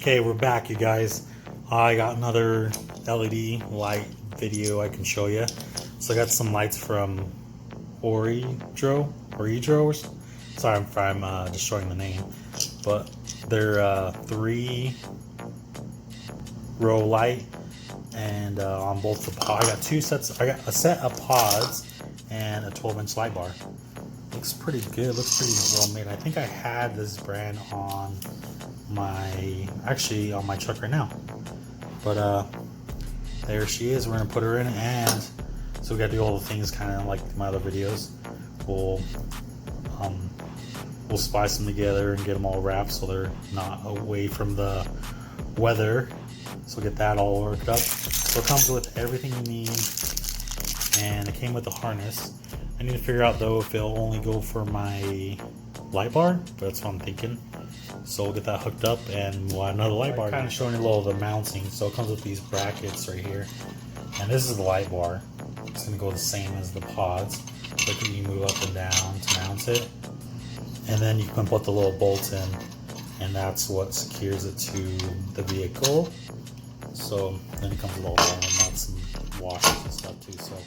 Okay, we're back, you guys. I got another LED light video I can show you. So I got some lights from OEDRO. Sorry if I'm destroying the name, but they're 3-row light, and on both the pods. I got two sets. I got a set of pods and a 12-inch light bar. Looks pretty good. Looks pretty well made. I think I had this brand on my truck right now, but there she is. We're gonna put her in, and so we got to do all the things kind of like my other videos. We'll splice them together and get them all wrapped so they're not away from the weather. So get that all worked up. So it comes with everything you need, and it came with the harness. I need to figure out though if it'll only go for my light bar, but that's what I'm thinking. So we'll get that hooked up and we'll add another light bar. Kind of showing you a little of the mounting. So it comes with these brackets right here, and this is the light bar. It's gonna go the same as the pods. So you can move up and down to mount it, and then you can put the little bolts in, and that's what secures it to the vehicle. So then it comes with all the nuts and washers and stuff too. So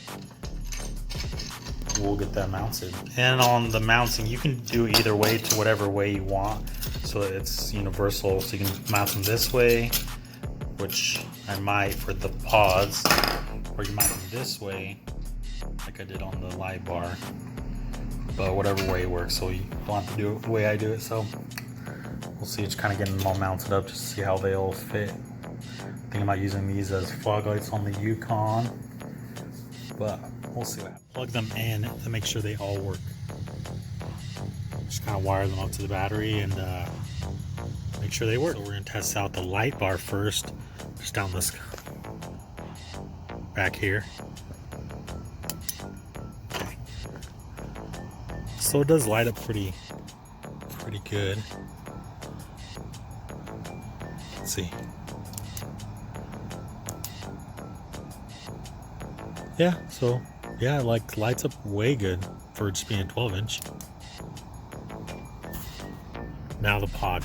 we'll get that mounted. And on the mounting, you can do either way to whatever way you want. So it's universal. So you can mount them this way, which I might for the pods, or you mount them this way, like I did on the light bar. But whatever way works. So you don't have to do it the way I do it. So we'll see. Just kind of getting them all mounted up just to see how they all fit. Thinking about using these as fog lights on the Yukon, but we'll see what happens. Plug them in to make sure they all work. Just kind of wire them up to the battery and make sure they work. So we're gonna test out the light bar first, just down this back here. Okay. So it does light up pretty good. Let's see. Yeah, so yeah, like lights up way good for just being a 12-inch. Now the pod.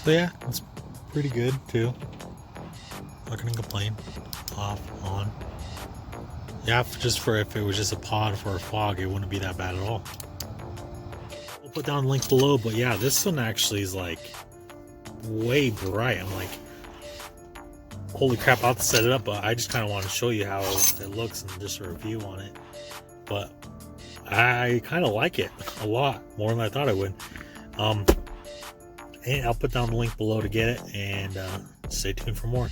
So yeah, it's pretty good too. Not gonna complain. Off, on. Yeah, if it was just a pod for a fog, it wouldn't be that bad at all. We'll put down a link below, but yeah, this one actually is like way bright. I'm like, holy crap, I'll have to set it up, but I just kind of want to show you how it looks and just a review on it. But I kind of like it a lot more than I thought I would. And I'll put down the link below to get it, and stay tuned for more.